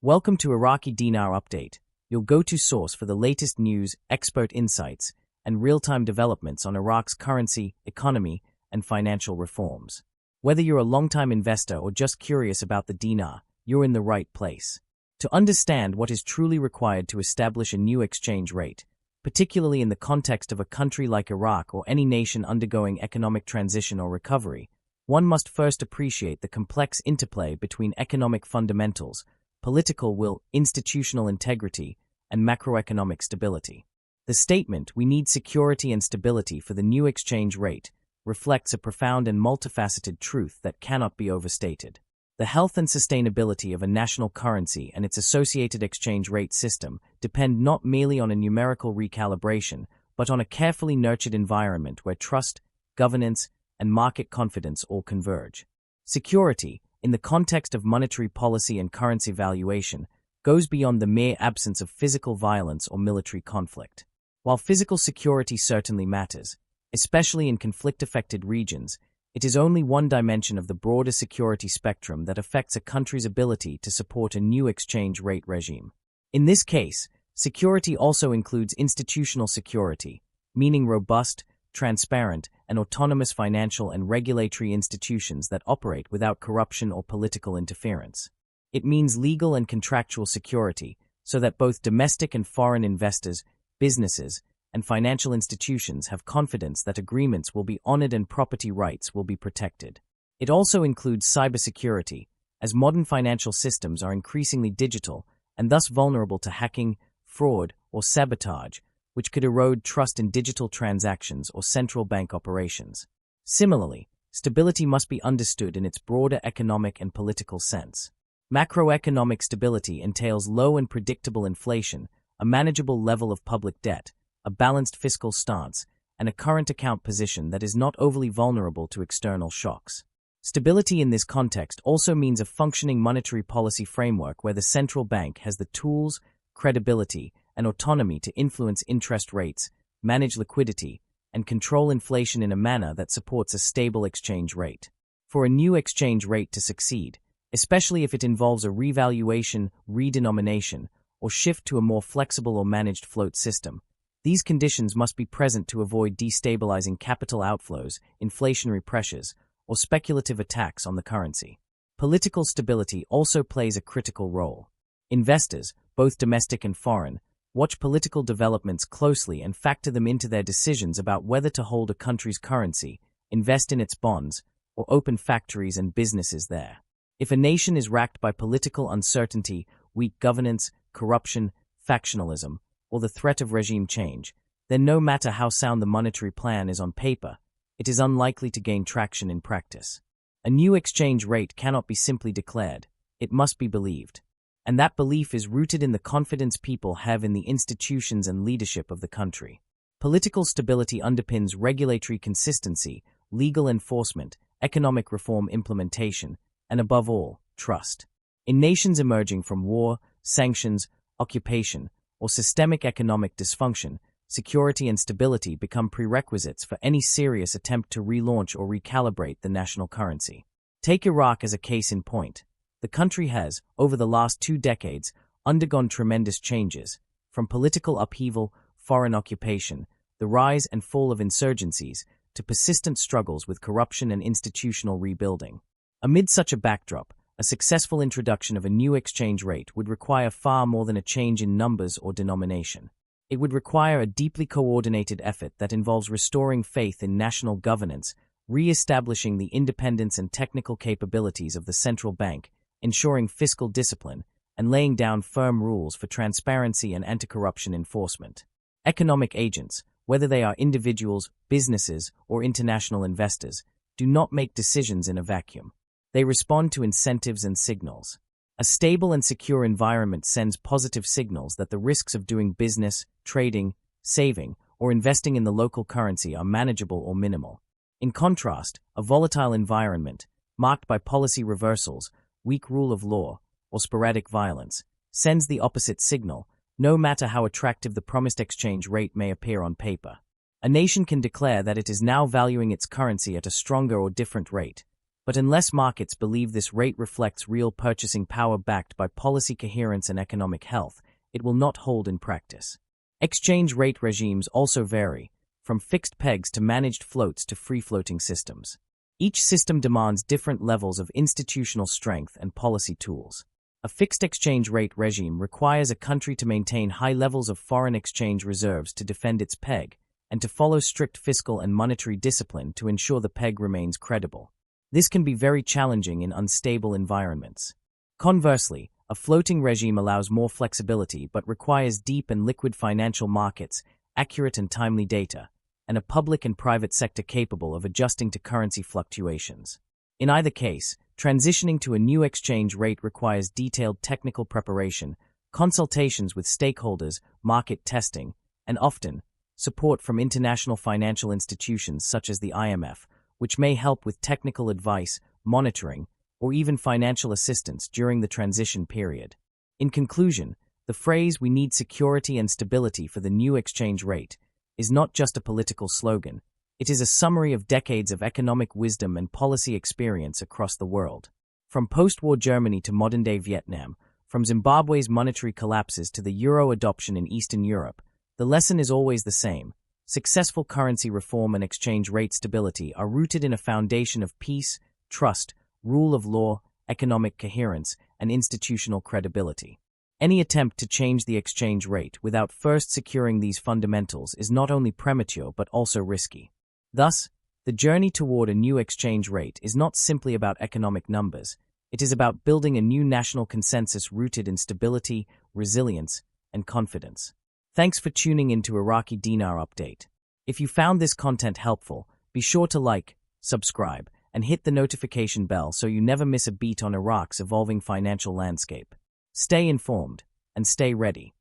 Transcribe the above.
Welcome to Iraqi Dinar Update, your go-to source for the latest news, expert insights, and real-time developments on Iraq's currency, economy, and financial reforms. Whether you're a long-time investor or just curious about the dinar, you're in the right place. To understand what is truly required to establish a new exchange rate, particularly in the context of a country like Iraq or any nation undergoing economic transition or recovery, one must first appreciate the complex interplay between economic fundamentals, political will, institutional integrity, and macroeconomic stability. The statement, "We need security and stability for the new exchange rate," reflects a profound and multifaceted truth that cannot be overstated. The health and sustainability of a national currency and its associated exchange rate system depend not merely on a numerical recalibration, but on a carefully nurtured environment where trust, governance, and market confidence all converge. Security, in the context of monetary policy and currency valuation, goes beyond the mere absence of physical violence or military conflict. While physical security certainly matters, especially in conflict-affected regions, it is only one dimension of the broader security spectrum that affects a country's ability to support a new exchange rate regime. In this case, security also includes institutional security, meaning robust, transparent, and autonomous financial and regulatory institutions that operate without corruption or political interference. It means legal and contractual security, so that both domestic and foreign investors, businesses, and financial institutions have confidence that agreements will be honored and property rights will be protected. It also includes cybersecurity, as modern financial systems are increasingly digital and thus vulnerable to hacking, fraud, or sabotage, which could erode trust in digital transactions or central bank operations. Similarly, stability must be understood in its broader economic and political sense. Macroeconomic stability entails low and predictable inflation, a manageable level of public debt, a balanced fiscal stance, and a current account position that is not overly vulnerable to external shocks. Stability in this context also means a functioning monetary policy framework where the central bank has the tools, credibility, and autonomy to influence interest rates, manage liquidity, and control inflation in a manner that supports a stable exchange rate. For a new exchange rate to succeed, especially if it involves a revaluation, redenomination, or shift to a more flexible or managed float system, these conditions must be present to avoid destabilizing capital outflows, inflationary pressures, or speculative attacks on the currency. Political stability also plays a critical role. Investors, both domestic and foreign, watch political developments closely and factor them into their decisions about whether to hold a country's currency, invest in its bonds, or open factories and businesses there. If a nation is racked by political uncertainty, weak governance, corruption, factionalism, or the threat of regime change, then no matter how sound the monetary plan is on paper, it is unlikely to gain traction in practice. A new exchange rate cannot be simply declared, it must be believed. And that belief is rooted in the confidence people have in the institutions and leadership of the country. Political stability underpins regulatory consistency, legal enforcement, economic reform implementation, and above all, trust. In nations emerging from war, sanctions, occupation, or systemic economic dysfunction, security and stability become prerequisites for any serious attempt to relaunch or recalibrate the national currency. Take Iraq as a case in point. The country has, over the last 2 decades, undergone tremendous changes, from political upheaval, foreign occupation, the rise and fall of insurgencies, to persistent struggles with corruption and institutional rebuilding. Amid such a backdrop, a successful introduction of a new exchange rate would require far more than a change in numbers or denomination. It would require a deeply coordinated effort that involves restoring faith in national governance, re-establishing the independence and technical capabilities of the central bank, ensuring fiscal discipline, and laying down firm rules for transparency and anti-corruption enforcement. Economic agents, whether they are individuals, businesses, or international investors, do not make decisions in a vacuum. They respond to incentives and signals. A stable and secure environment sends positive signals that the risks of doing business, trading, saving, or investing in the local currency are manageable or minimal. In contrast, a volatile environment, marked by policy reversals, weak rule of law, or sporadic violence, sends the opposite signal, no matter how attractive the promised exchange rate may appear on paper. A nation can declare that it is now valuing its currency at a stronger or different rate, But unless markets believe this rate reflects real purchasing power backed by policy coherence and economic health, it will not hold in practice. Exchange rate regimes also vary, from fixed pegs to managed floats to free-floating systems. Each system demands different levels of institutional strength and policy tools. A fixed exchange rate regime requires a country to maintain high levels of foreign exchange reserves to defend its peg, and to follow strict fiscal and monetary discipline to ensure the peg remains credible. This can be very challenging in unstable environments. Conversely, a floating regime allows more flexibility but requires deep and liquid financial markets, accurate and timely data, and a public and private sector capable of adjusting to currency fluctuations. In either case, transitioning to a new exchange rate requires detailed technical preparation, consultations with stakeholders, market testing, and often, support from international financial institutions such as the IMF, which may help with technical advice, monitoring, or even financial assistance during the transition period. In conclusion, the phrase "we need security and stability for the new exchange rate" is not just a political slogan. It is a summary of decades of economic wisdom and policy experience across the world. From post-war Germany to modern-day Vietnam, from Zimbabwe's monetary collapses to the euro adoption in Eastern Europe, the lesson is always the same. Successful currency reform and exchange rate stability are rooted in a foundation of peace, trust, rule of law, economic coherence, and institutional credibility. Any attempt to change the exchange rate without first securing these fundamentals is not only premature but also risky. Thus, the journey toward a new exchange rate is not simply about economic numbers. It is about building a new national consensus rooted in stability, resilience, and confidence. Thanks for tuning in to Iraqi Dinar Update. If you found this content helpful, be sure to like, subscribe, and hit the notification bell so you never miss a beat on Iraq's evolving financial landscape. Stay informed and stay ready.